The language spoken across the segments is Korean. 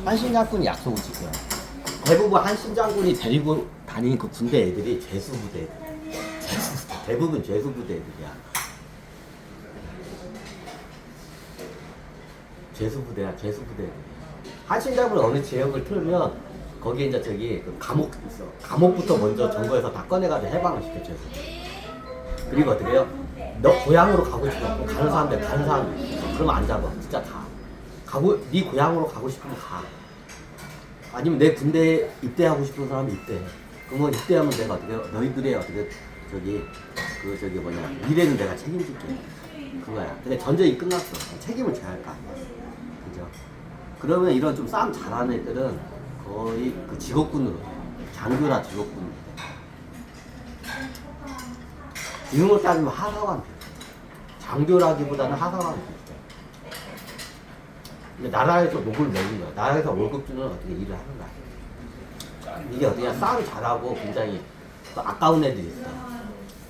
한신장군이 약속을 지켜요. 대부분 한신장군이 데리고 다니는 그 군대 애들이 죄수부대 애들. 대부분 죄수부대 애들이야. 죄수부대야, 죄수부대 애들. 한신장군 어느 지역을 틀면 거기에 이제 저기 그 감옥 있어. 감옥부터 먼저 점거해서 다 꺼내가지고 해방을 시켜, 죄수. 그리고 어떻게 해요? 너 고향으로 가고 싶어. 가는 사람들, 가는 사람들. 그러면 안 잡아. 진짜 가. 네 고향으로 가고 싶으면 가. 아니면 내 군대에 입대하고 싶은 사람이 입대해. 그러면 입대하면 내가 어떻게 해요? 너희들의 어떻게 저기 뭐냐 미래는 내가 책임질게. 그거야. 근데 전쟁이 끝났어. 책임을 져야 할 거 아니야. 그죠? 그러면 이런 좀 싸움 잘하는 애들은 거의 그 직업군으로 장교나 직업군. 지금으로 따지면 하사관. 장교라기보다는 하사관. 근데 나라에서 목을 매는 거야. 나라에서 월급 주는 어떻게 일을 하는 거야. 이게 어떻게 싸움 잘하고 굉장히 아까운 애들이 있어.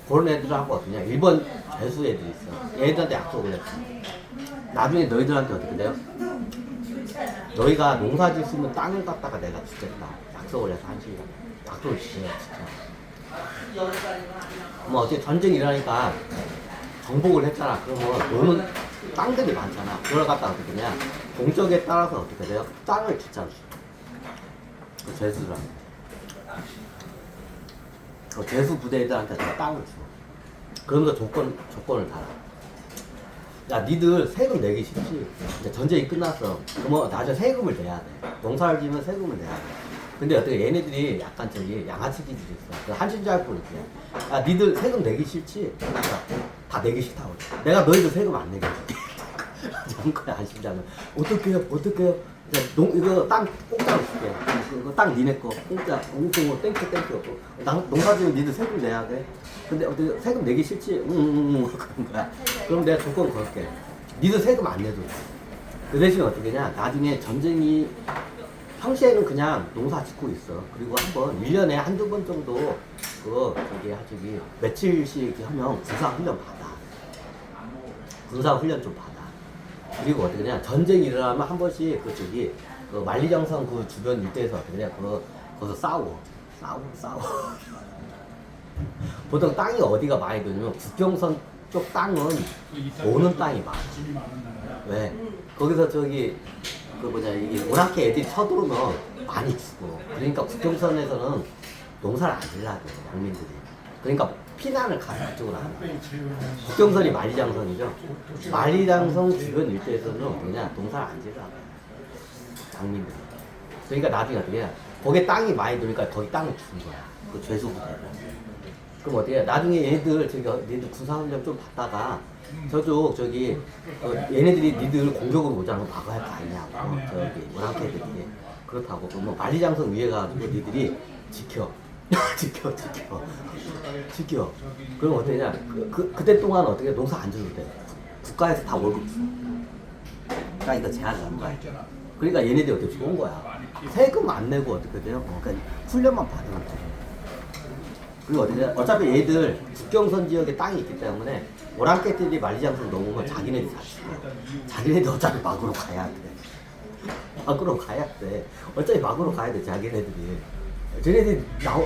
그런 애들하고 어떠냐. 일본 죄수 애들이 있어. 얘들한테 약속을 했어. 나중에 너희들한테 어떻게 돼요? 너희가 농사 질 수 있는 땅을 갖다가 내가 주겠다. 약속을 해서 한 시간. 약속을 지켜요, 진짜. 뭐 어떻게 전쟁이 일어나니까 정복을 했잖아. 그러면 노는 땅들이 많잖아. 그걸 갖다가 어떻게 되냐. 공적에 따라서 어떻게 돼요? 땅을 주잖아. 그 죄수들한테. 그 죄수 부대들한테 다 땅을 줘. 그러면서 조건을 달아. 야, 니들 세금 내기 쉽지. 이제 전쟁이 끝났어. 그러면 나중에 세금을 내야 돼. 농사를 지면 세금을 내야 돼. 근데 어떻게 얘네들이 약간 저기 양아치 기질이 있어. 그 한신자학군 있지. 야, 니들 세금 내기 싫지? 다 내기 싫다고. 내가 너희들 세금 안 내게 해줄게. 이런 거야, 한신자는. 어떡해요? 이거 땅 공짜로 줄게. 이거 땅 니네 거. 공짜, 옹공으로 땡큐. 농사 지면 니들 세금 내야 돼. 근데 어떻게 세금 내기 싫지? 그런 거야. 그럼 내가 조건 걸게. 니들 세금 안 내도 돼. 그 대신 어떻게 냐 나중에 전쟁이 평시에는 그냥 농사 짓고 있어. 그리고 한번 1년에 한두 번 정도 저기 며칠씩 하면 군사훈련 받아. 군사훈련 좀 받아. 그리고 어떻게 냐 전쟁이 일어나면 한 번씩 그 만리장성 그 주변 일대에서 어떻게 냐 거기서 싸워. 보통 땅이 어디가 많이 되냐면 국경선 쪽 땅은 오는 땅이 많아. 왜? 거기서 이게 오랑캐 애들이 쳐들어오면 많이 죽어. 그러니까 국경선에서는 농사를 안 질러야 돼, 양민들이. 그러니까 피난을 가서 그쪽으로 하는 거야. 국경선이 만리장성이죠. 만리장성 주변 일대에서는 그냥 농사를 안 질러야 돼, 양민들이. 그러니까 나중에 어떻게 해? 거기에 땅이 많이 들으니까 거기 땅을 준 거야. 그 죄수부대를. 그럼 어떻게 해? 나중에 얘들 군사훈련 좀 받다가 얘네들이 니들 공격으로 오자는 거 막아야 할 거 아니냐고. 오랑캐들이. 그렇다고. 그럼 만리장성 위에 가가지고 니들이 지켜. 지켜. 그럼 어떻게 냐 그때 동안 어떻게 농사 안 줘도 돼. 국가에서 다 월급 줘. 그러니까 이거 제한을 한 거야. 그러니까 얘네들이 어떻게 좋은 거야. 세금 안 내고 어떻게 돼요? 그러니까 훈련만 받으면 돼. 그리고 어차피 얘들 국경선 지역에 땅이 있기 때문에 오랑캐들이 만리장성 넘으면 자기네들이 다 죽어. 자기네들 어차피 막으로 가야 돼. 어차피 막으로 가야 돼, 자기네들이. 쟤네들이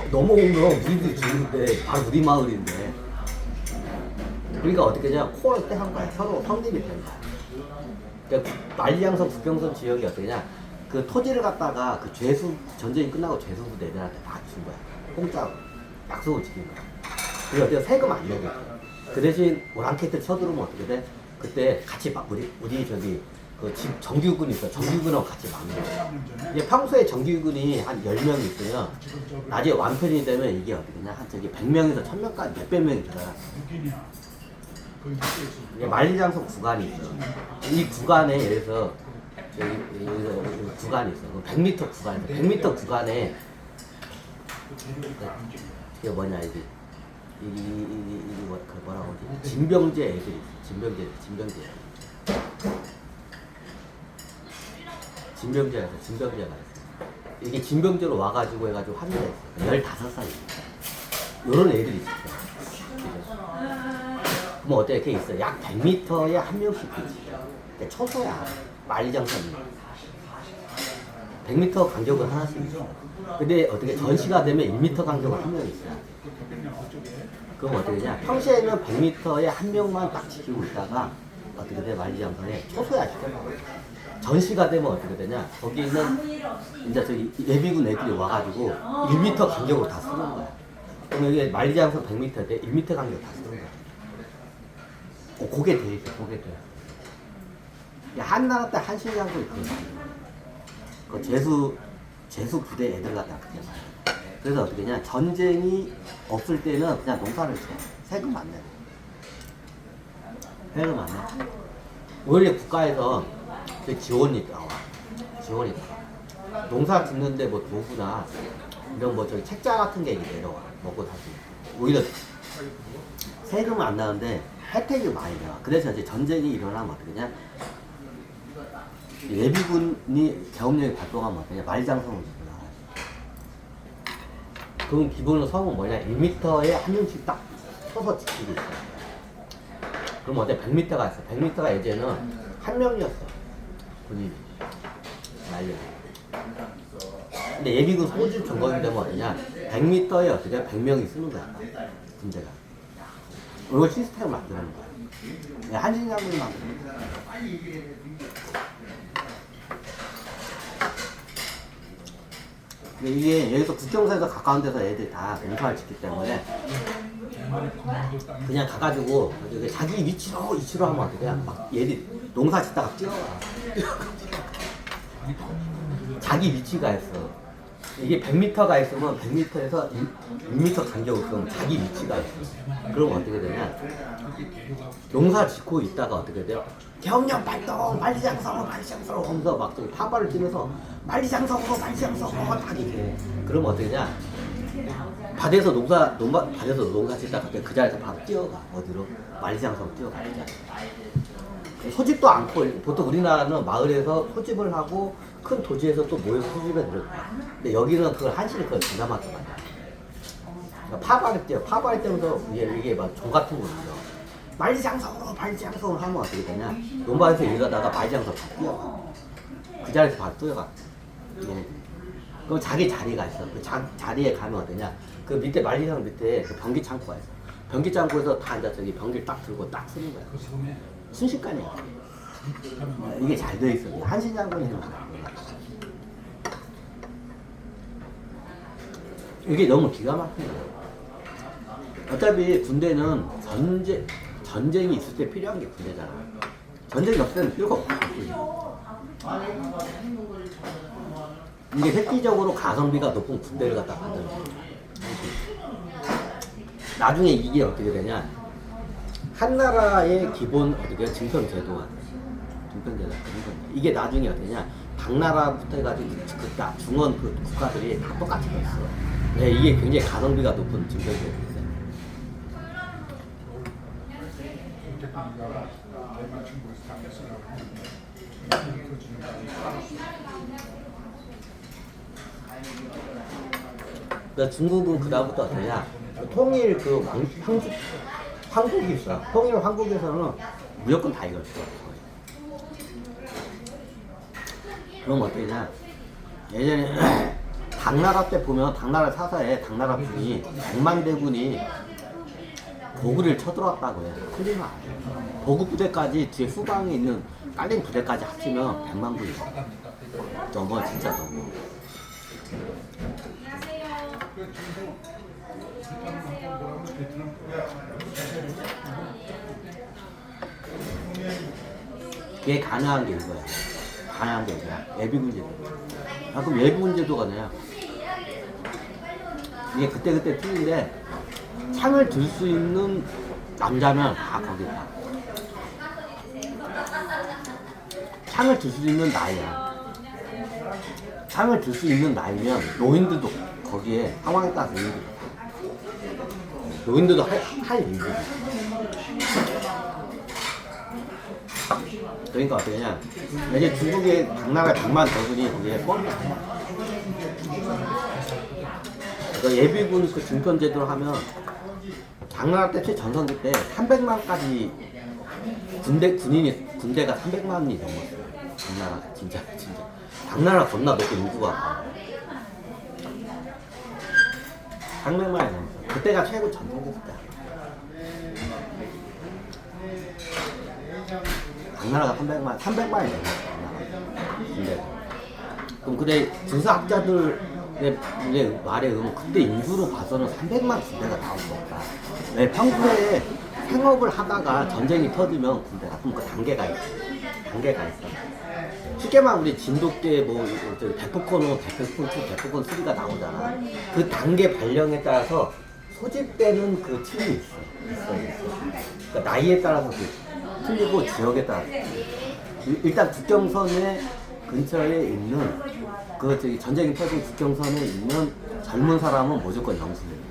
넘어오면 우리들이 죽는데 바로 우리 마을인데. 그러니까 어떻게 하냐, 코를 떼한 거야. 서로 성립이 된 거야. 그러니까 만리장성 국경선 지역이 어떻게 하냐, 그 토지를 갖다가 그 전쟁이 끝나고 죄수부대 애들한테 다 준 거야. 공짜로. 약속을 지킨 거야. 그리고 어떻게 세금 안 내게. 그 대신 오랑캐들 쳐들어오면 어떻게 돼? 그때 같이 막 우리 정규군이 있어. 정규군하고 같이 막는 거야. 이게 평소에 정규군이 한 10명 있으면 나중에 완편이 되면 이게 어떻게 되냐? 한 100명에서 1000명까지 몇백 명이 들어가. 이게 만리장성 구간이 있어. 이 구간에 예를 들어서 구간이 있어. 100m 구간. 100m 구간에 이게 뭐냐, 뭐라고 하지? 진병제 애들이 있어. 진병제가 있어. 이게 진병제로 와가지고 해가지고 합류가 있어. 15살이. 요런 애들이 있어. 그럼 어때? 이렇게 있어. 약 100m에 한 명씩 있지. 초소야. 만리장성이. 100m 간격은 하나씩 있어. 근데 어떻게 전시가 되면 1m 간격은 한 명 있어야 돼. 그럼 어떻게 되냐? 평시에는 100m에 한 명만 딱 지키고 있다가 어떻게 돼? 만리장성에 초소화 시켜요. 전시가 되면 어떻게 되냐? 거기 있는 이제 저기 예비군 애들이 와가지고 1m 간격으로 다 쓰는 거야. 그럼 여기 만리장성 100m인데 1m 간격 다 쓰는 거야. 그게 돼 있어, 그게 돼. 한나라 때 한신장도 있거든. 그 재수 부대 애들 갖다 그냥. 그래서 어떻게 냐 전쟁이 없을 때는 그냥 농사를 쳐. 세금 안 내고. 세금 안 내. 오히려 국가에서 지원이 나와. 지원이 나와. 농사 짓는데 뭐 도구나 이런 뭐 저기 책자 같은 게 내려와. 먹고 다시. 오히려 세금은 안 나는데 혜택이 많이 나와. 그래서 이제 전쟁이 일어나면 어떻게 냐 예비군이 계엄령이 발동하면 어떻게 냐 만리장성을 지고 나와요. 그럼 기본으로 성은 뭐냐? 1m에 한 명씩 딱 서서 지키고 있어요. 그럼 어때? 100m가 있어. 100m가 예전에는 한 명이었어. 군인이. 말려. 근데 예비군 소집 점검이 되면 어떠냐? 100m에 어떻게 100명이 쓰는 거야. 군대가. 이거 시스템을 만드는 거야. 한신장군이 만드는 거야. 근데 이게 여기서 국경선에서 가까운 데서 애들이 다 농사를 짓기 때문에 그냥 가가지고 자기 위치로 하면 어떻게 해? 막 얘들이 농사 짓다가 뛰어가. 자기 위치가 있어. 이게 100m가 있으면 100m에서 1m 간격이 있으면 자기 위치가 있어. 그러면 어떻게 되냐? 농사 짓고 있다가 어떻게 돼요? 계엄령 발동! 만리장성으로 하면서 막 파발을 뛰면서 만리장성으로 딱이 돼. 그러면 어떻게 되냐? 밭에서 농사 짓다가 그 자리에서 바로 뛰어가. 어디로? 만리장성으로 뛰어가. 소집도 않고, 보통 우리나라는 마을에서 소집을 하고 큰 도시에서 또 모여서 소집에 들어가. 근데 여기는 그걸 한시를 그걸 기가 막히게 만들어. 그러니까 파발을 뛰어. 파발을 뛰면서 이게 막 종 같은 거 있어. 만리장성으로 하면 어떻게 되냐? 농가에서 일하다가 만리장성 다 뛰어가. 그 자리에서 바로 뛰어가. 그럼 자기 자리가 있어. 그 자리에 가면 어떠냐? 그 밑에 만리장 밑에 그 변기 창고가 있어. 변기 창고에서 다 이제 저기 변기를 딱 들고 딱 쓰는 거야. 순식간이야. 이게 잘 돼 있어. 한신장군이 해놓은 거야. 이게 너무 기가 막힌 거야. 어차피 군대는 전쟁이 있을 때 필요한 게 군대잖아. 전쟁이 없을 때는 필요가 없어. 이게 획기적으로 가성비가 높은 군대를 갖다 만드는 거야. 나중에 이게 어떻게 되냐? 한나라의 기본 어떻게 증평제도가 이게 나중에 어떻게냐? 당나라부터 해가지고 그 중원 그 국가들이 다 똑같이 됐어. 네, 이게 굉장히 가성비가 높은 증평제도였어요. 그러니까 중국은 그 다음부터 어떠냐? 통일 그 황국이 있어. 통일 황국에서는 무조건 다 이걸 줘. 그럼 어떠냐? 예전에 당나라 때 보면 당나라 사사에 당나라 군이 100만 대군이 고구려를 쳐들어왔다고 해. 틀리면 안 돼. 보급 부대까지 뒤에 후방에 있는 깔린 부대까지 합치면 100만 군이 넘어. 진짜 넘어. 이게 가능한 게 이거야. 가능한 게 이거야. 예비군 제도. 그럼 예비군 제도가 뭐냐? 이게 그때 틀린데 창을 들 수 있는 남자면 다 거기다. 창을 들 수 있는 나이야. 창을 들 수 있는 나이면 노인들도 거기에 상황에 따라서 노인들도 할 일이지. 그러니까 어떠냐? 이제 중국의 당나라 100만 대군이 거기에 뻥이야. 그러니까 예비군 그 증편제도를 하면 당나라 때 최전성기 때 300만까지 군대가 300만이 넘었어요. 당나라 진짜. 당나라 겁나 높고 인구가 많아. 300만이 넘었어. 그때가 최고 전성기 때. 당나라가 300만이 넘었어. 근데 그럼 그래 군사학자들의 말에 의하면 그때 인구로 봐서는 300만 군대가 나올 수 없다. 왜 평소에 생업을 하다가 전쟁이 터지면 군대가 그럼 그 단계가 있어. 쉽게 말하면 우리 진돗개 뭐 데프콘 1, 데프콘 2, 데프콘 3가 나오잖아. 그 단계 발령에 따라서 소집되는 그 팀이 있어. 그러니까 나이에 따라서 틀리고 지역에 따라서. 일단 국경선에 근처에 있는 그 저기 전쟁이 터진 국경선에 있는 젊은 사람은 무조건 영수입니다.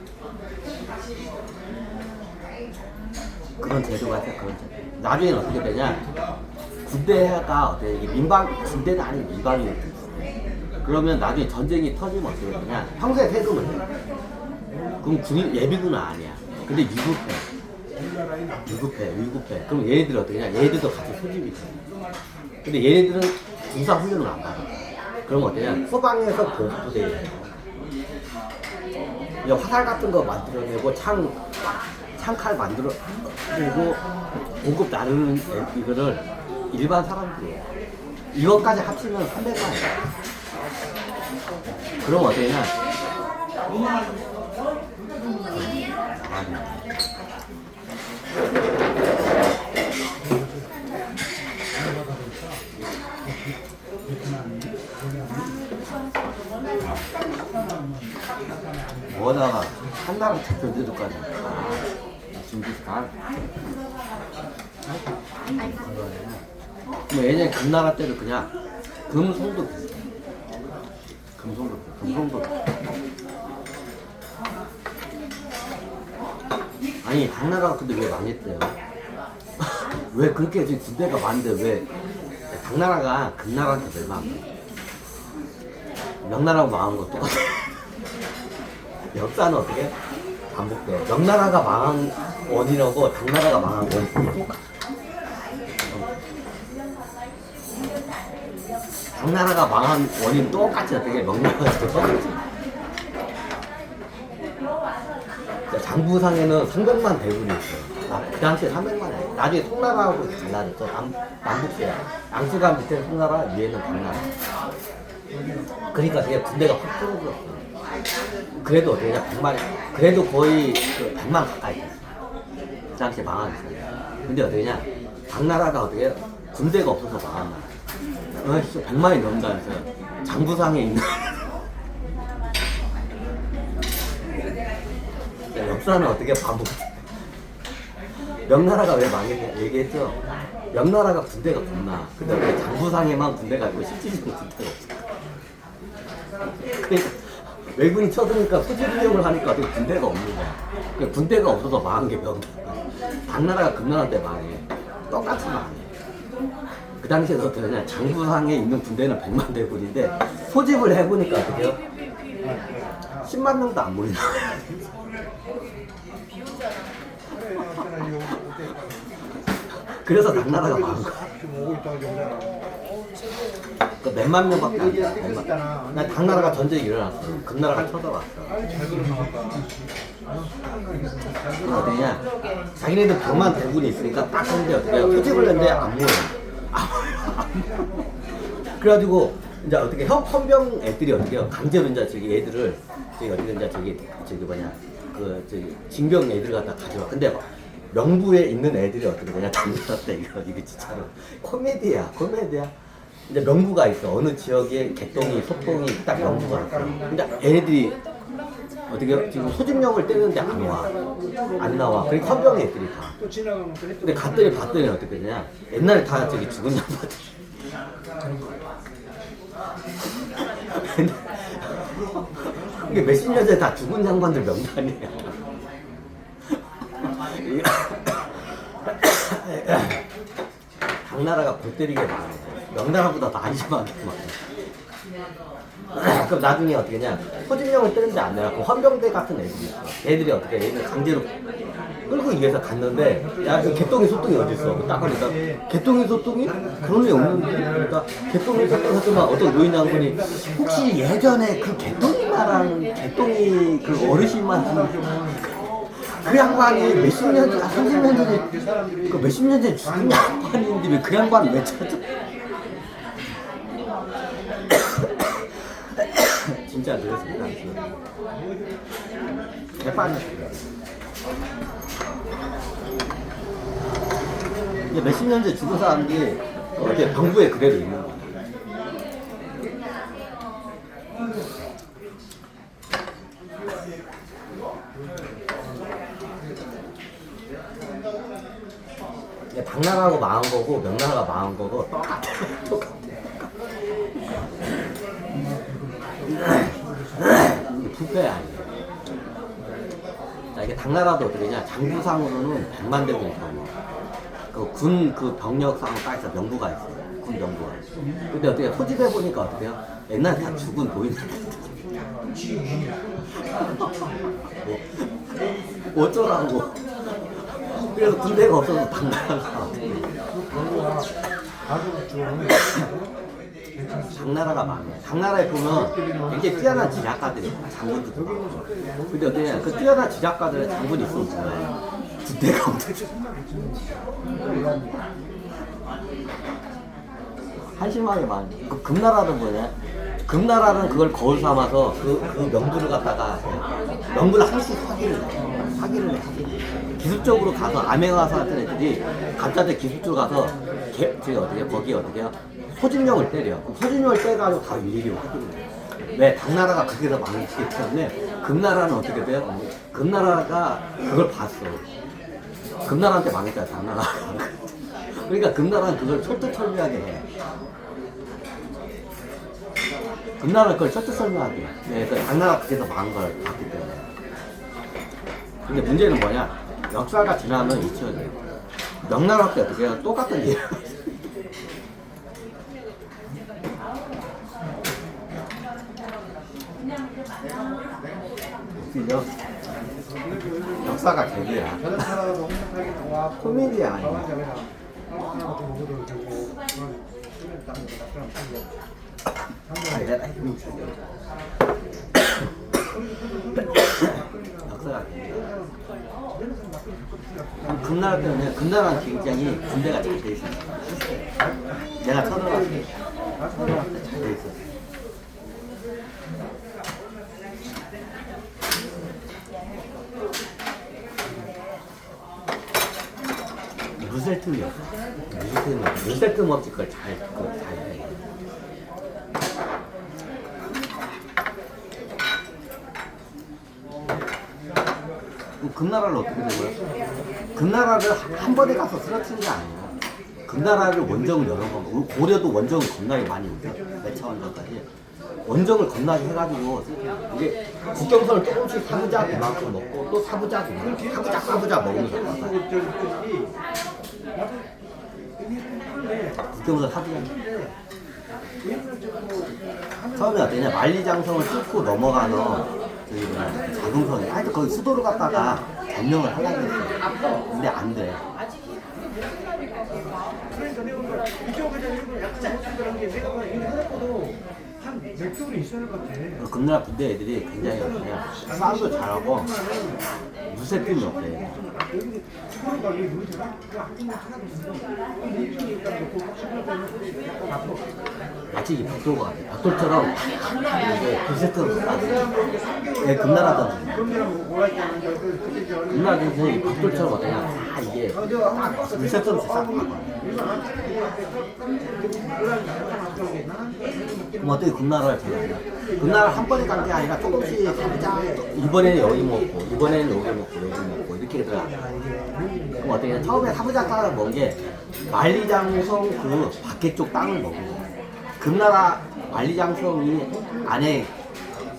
그런 제도가 있어. 그런 제도. 나중에는 어떻게 되냐? 군대가 어때? 군대는 아닌 민방위. 그러면 나중에 전쟁이 터지면 어떻게 되냐? 평소에 세금을 내. 그럼 군인 예비군은 아니야. 근데 위급해. 그럼 얘네들 어떻게 하냐? 얘네들도 같이 소집이 돼. 근데 얘네들은 군사 훈련을 안 받아. 그럼 어떠냐? 후방에서 보호부대. 화살 같은 거 만들어내고 창칼 만들어내고 공급 나누는 이거를 일반 사람들이에요. 이것까지 합치면 300만이야. 그럼 어떠냐? 뭐다가 한나라 작전제도까지 준비스탄. 뭐 예전에 금나라 때도 그냥 금송도 아니 당나라가 근데 왜 망했대요? 왜 그렇게 지금 군대가 많은데 왜 당나라가 금나라한테 왜 망해? 명나라가 망한 거 똑같아. 역사는 어떻게 반복돼. 명나라가 망한 원인하고 당나라가 망한 원인이 똑같아. 당나라가 망한 원인 똑같이 어떻게 명나라가 똑같지. 장부상에는 300만 대군이 있어요. 그 당시에 300만이야. 나중에 송나라하고 달라졌어. 남북세야. 양수가 밑에 송나라, 위에는 당나라. 그러니까 되게 군대가 확 줄어들었어. 그래도 어떻게 100만, 그래도 거의 그 100만 가까이 됐어. 그 당시에 망한 거야. 근데 어떻게냐? 당나라가 어떻게 군대가 없어서 망한 나라. 100만이 넘는다면서요. 장부상에 있는. 역사는 어떻게 반복돼? 명나라가 왜 망했냐 얘기했죠? 명나라가 군대가 겁나. 근데 왜 장부상에만 군대가 있고 실질적인 군대가 없어? 그러니까 외군이 쳐드니까 소집운영을 하니까 어떻게 군대가 없는 거야. 그러니까 군대가 없어서 망한 게 명나라. 당나라가 금나라 때 망해. 똑같이 망해. 그 당시에도 어떻게 하냐? 장부상에 있는 군대는 100만 대군인데 소집을 해보니까 어떻게 해요? 10만 명도 안 모이나. 그래서 당나라가 망한 거야. 그 몇만 명밖에 안 돼. 난 당나라가 전쟁이 일어났어. 금나라가 쳐들어왔어. 어디냐? 자기네들 100만 대군이 있으니까 딱 했는데 어떻게 해요? 소집을 했는데 안 모여. 그래가지고 이제 어떻게 헌병 애들이 어떻게 해요? 강제로 이제 저기 애들을 저기 어떻게 이제 저기 뭐냐 그 저기 징병 애들 갖다 가져와. 근데 명부에 있는 애들이 어떻게 되냐? 당나라 때 이거 진짜로 코미디야. 이제 명부가 있어. 어느 지역에 개똥이 소똥이 딱 명부가 있어. 근데 애들이 어떻게 지금 소집령을 떼는데 안 나와. 그러니까 헌병 애들이 다. 근데 봤더니 어떻게 되냐? 옛날에 다 저기 죽은 양반들. 이게 몇십 년 전에 다 죽은 양반들 명단이야. 당나라가 골 때리게 많아. 명나라보다 많이 심하게 많아. 그럼 나중에 어떻게 하냐? 소집령을 뜨는데 안 내라. 그 헌병대 같은 애들이 있어. 애들이 어떻게 애들 강제로 끌고 위해서 갔는데 야 그 개똥이 소똥이 어딨어 딱 하니까 개똥이 소똥이 그런 게 없는데 그러니까 개똥이 소똥 하지만 어떤 노인 양반이 혹시 예전에 그 개똥이 말하는 개똥이 그 어르신만 그 양반이 몇십 년 전, 30년 전에 그 몇십 년 전에 죽은 양반인데 왜 그 양반을 왜 찾아? 진짜 그랬습니다. 개판이었어요. 이제 몇십 년 전에 죽은 사람들이 이렇게 병부에 그대로 있는 거야. 당나라하고 망한 거고 명나라가 망한 거고 똑같아. 부패 아니에요. 자, 이게 당나라도 어떻게 되냐? 장부상으로는 100만 대군이 있거든요. 그 병력상으로 딱 있어. 명부가 있어요. 군 명부가. 근데 어떻게 소집해 보니까 어떻게요? 옛날에 다 죽은 노인들. 뭐 어쩌라고. 그래서 군대가 없어서 당나라가 당나라가 많아요. 당나라에 보면 굉장히 뛰어난 지략가들이 많아요. 장군들도 많고. 근데 어때요? 그 뛰어난 지략가들의 장군이 있으면 좋아요. 군대가 없어요. 한심하게 많아요. 그 금나라는 뭐냐? 금나라는 그걸 거울 삼아서 그 명부를 갖다가 명부를 하나씩 사기를 해. 기술적으로 가서 암행화사 같은 애들이 갑자기 기술적으로 가서 거기 어떻게요? 소진령을 때려. 소진령을 때려가지고 다 일일이 확인을 해. 왜? 당나라가 그게 더 많기 때문에 금나라는 어떻게 돼요? 금나라가 그걸 봤어. 금나라한테 망했잖아, 당나라가. 그러니까 금나라는 그걸 철두철미하게 해. 금나라는 그걸 철두철미하게 해. 네, 그러니까 당나라가 그게 더 망한 걸 봤기 때문에. 근데 문제는 뭐냐? 역사가 지나면 잊혀져요. 명나라 때 어떻게 해요? 똑같은 일. 웃기죠? 역사가 개그야. 코미디야 아니야. 역사가 개그야. 금나라 때문에 금나라는 굉장히 군대가 잘 돼 있었어. 내가 쳐들어갔을 때 잘 돼 있었어. 무셀 틈이 없어. 무셀 틈 없이 그걸 잘 해. 금나라를 어떻게 된 거야? 금나라를 한 번에 가서 쓰러뜨린 게 아니야. 금나라를 원정을 여러 번, 고려도 원정을 겁나게 많이 오죠. 몇차 원정까지. 원정을 겁나게 해가지고, 이게 국경선을 조금씩 사부작 이만큼 먹고, 또 사부작 먹으면서 갔어요. 국경선 사부작. 처음에 어떠냐? 만리장성을 뚫고 넘어가는 작은 선이 하여튼 거기 수도를 갖다가 점령을 하려고 했어요. 근데 안 돼. 그러니까 내가 이쪽으로 가자면 약간 못하더라는 게 내가 생각보다 한 몇 개월이 있어야 할 것 같아. 금나라 군대 애들이 굉장히 그냥 싸움도 잘하고 무쇠팀이 없대. 여기 서로 가기 모르잖아. 그 학교만 찾아보면서 일종이 있다고 그 학교만 약간 마치 이 박돌 같아. 박돌처럼 이게 불새처럼 싸워. 얘 금나라던. 금나라 군대 박돌처럼 어떻게 다 이게 불새처럼 싹 박아. 그럼 어떻게 금나라를 잡았냐? 금나라 한 번에 간 게 아니라 조금씩 가보자. 이번에는 여기 먹고, 이번에는 여기 먹고 이렇게 들어가. 그럼 어떻게 처음에 사부작 땅을 먹은 게 만리장성 그 밖에 쪽 땅을 먹은 거야. 금나라 만리장성이 안에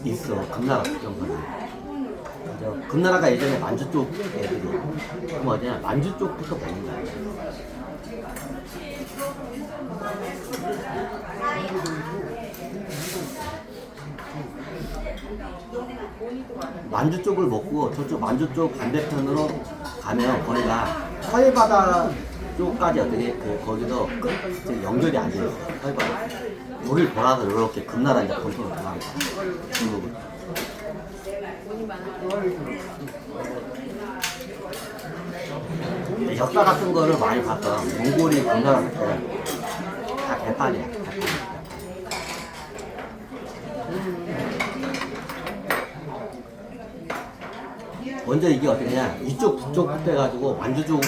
있어. 금나라 국경선이. 금나라가 예전에 만주 쪽 애들이. 그럼 어디냐? 만주 쪽부터 먹는 거야. 만주 쪽을 먹고 저쪽 만주 쪽 반대편으로 가면 거기가 서해바다 쪽까지 어떻게 거기서 끝 이제 연결이 안 돼 있어. 서해바다. 거길 돌아서 이렇게 금나라 이제 본토로 들어갑니다. 역사 같은 거를 많이 봤어. 몽골이 금나라 때다 개판이야. 먼저 이게 어떻게 되냐, 이쪽 북쪽부터 해가지고 만주 쪽을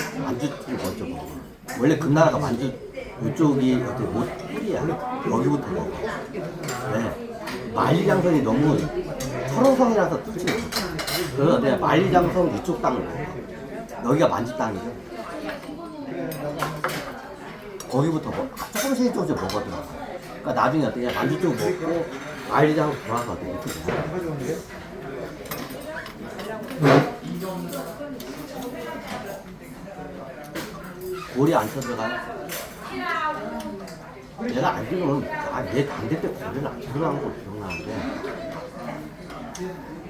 먼저 먹어. 원래 금나라가 만주 이쪽이 어떻게 뿌리야. 여기부터 먹어. 왜? 만리장성이 너무 철옹성이라서 touch 못해. 그래서 내가 만리장성 이쪽 땅을 먹어. 여기가 만주 땅이죠. 거기부터 조금씩 먹거든. 그러니까 나중에 어떻게 만주 쪽 먹고 만리장성 돌아서 어떻게 돼. 고리 안 쳐들어가요? 내가 알기로는 얘 당대 때 고리를 안 쳐들어간 거 기억나는데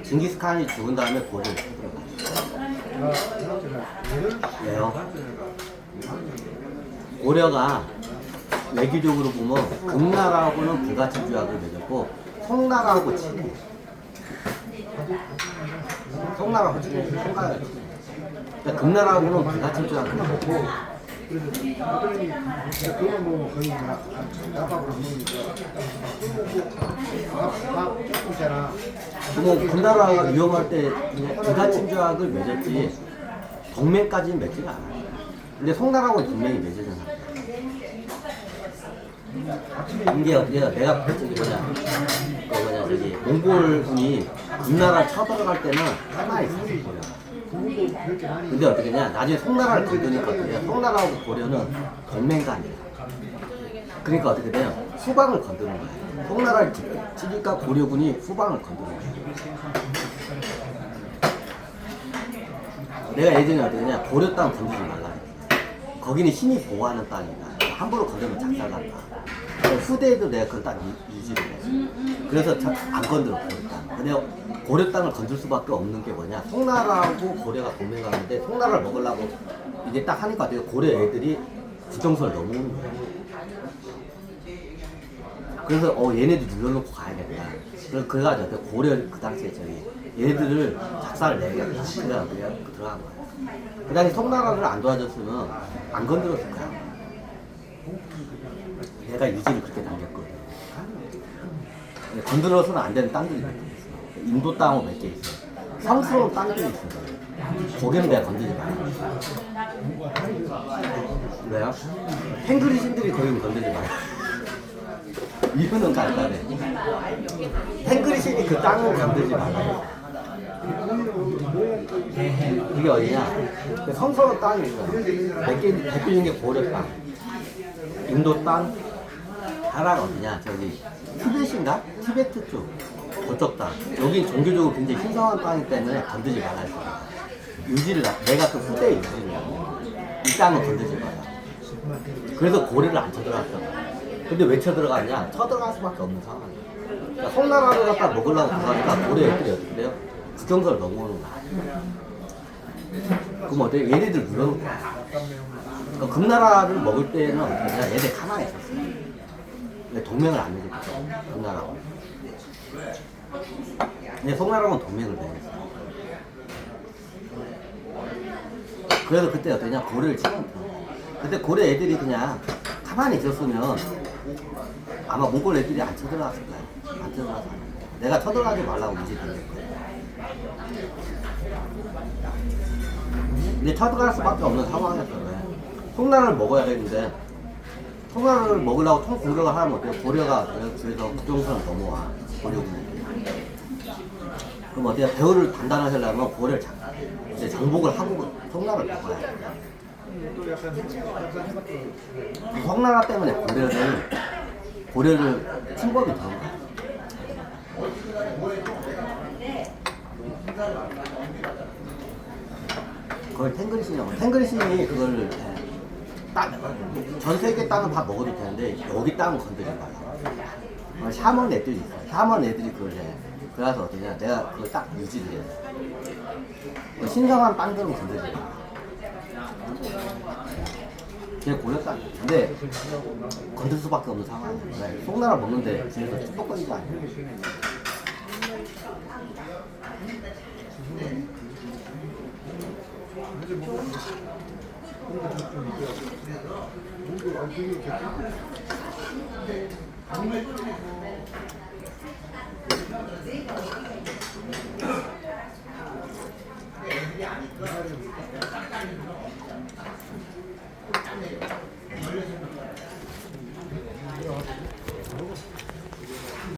징기스칸이 죽은 다음에 고리를 쳐들어가요. 왜요? 고려가 외교적으로 보면 금나라하고는 불가침 조약을 맺었고 송나라하고 친해. 송나라하고 친해. 송나라하고 친해. 그러니까 금나라하고는 불가침 조약을 맺었고 그건 뭐 거의 나밥을 안 먹으니까 밥 있잖아. 뭐 금나라가 위험할 때 불가침 조약을 맺었지 동맹까지는 맺지가 않아. 근데 송나라하고는 동맹이 맺어진 상태. 이게 어디야? 내가 봤던 게 뭐냐? 저기 몽골군이 금나라 쳐들어갈 때는 가만히 있었어. 근데 어떻게 냐 나중에 송나라를 건드니까 어떻게 해? 송나라하고 고려는 동맹간이야. 그러니까 어떻게 돼요? 후방을 건드는 거야. 송나라를 치니까 고려군이 후방을 건드는 거야. 내가 예전에 어떻게 냐 고려 땅 건드지 말라. 거기는 신이 보호하는 땅이다. 함부로 건드면 작살난다. 후대에도 내가 그걸 딱 유지를 해. 그래서 안 건드려, 고려 땅. 근데 고려 땅을 건들 수밖에 없는 게 뭐냐. 송나라하고 고려가 동맹하는데 송나라를 먹으려고 이게 딱 하니까 고려 애들이 구정선을 넘어오는 거야. 그래서 얘네들 눌러놓고 가야겠다. 그래가지고 고려 그 당시에 저기 얘네들을 작살을 내야겠다. 그래서 내가 들어간 거야. 그 당시 송나라를 안 도와줬으면 안 건드렸을 거야. 내가 유지를 그렇게 남겼거든. 건드려서는 안 되는 땅들이 몇 개 있어. 인도 땅은 몇 개 있어. 성스러운 땅들이 있어. 거기는 내가 건드리지 말라. 왜요? 탱그리신들이 거기는 건드리지 말라. 이유는 간단해. 탱그리신이 그 땅을 건드리지 말라. 이게 어디냐? 성스러운 땅이 있어. 대표 중에 고려 땅, 인도 땅, 하나가 어디냐? 저기 티벳인가? 티베트 쪽 그쪽 땅. 여긴 종교적으로 굉장히 신성한 땅이기 때문에 건드지 말라 했어. 유지를 내가 그 후대에 유지를 이 땅은 건드지 마라. 그래서 고리를 안 쳐들어갔어. 근데 왜 쳐들어갔냐? 쳐들어갈 수밖에 없는 상황이야. 그러니까 송나라를 갖다 먹으려고 들어가니까 고려 애들이 어떻게 돼요? 국경선을 넘어오는 거야. 그럼 어때? 얘네들 물러놓고 그러니까 금나라를 먹을 때는 어떻게 하냐? 얘네 가만히 있었어. 동맹을 안 맺었거든, 금나라하고. 근데 송나라하고는 동맹을 맺었어. 그래서 그때 어떠냐? 고려를 치면 그때 고려 애들이 그냥 가만히 있었으면 아마 몽골 애들이 안 쳐들어갔을 거야. 안 쳐들어가서 내가 쳐들어가지 말라고 유지된 거야. 근데 쳐들어갈 수밖에 없는 상황이었어. 송나라를 먹어야 되는데 송나라를 먹으려고 총 공격을 하면 어때요? 고려가 주에서 국경선을 넘어와. 고려군이. 그럼 어때요? 배후를 단단하시려면 고려를 이제 정복을 하고 송나라를 먹어야 돼. 송나라 때문에 고려를 침범이 되는 거야. 그걸 탱그리신이라고. 탱그리신이 그걸 전 세계 땅은 다 먹어도 되는데 여기 땅은 건드리지 말라. 샤먼 애들이 있어. 샤먼 애들이 그걸 해. 그래서 어떠냐, 내가 그걸 딱 유지를 해야 돼. 그 신성한 빵들은 건드리지 마. 그냥 골렸다. 근데 건들 수밖에 없는 상황이야. 그래, 송나라 먹는데 뒤에서 쭈뼛거리지 않냐.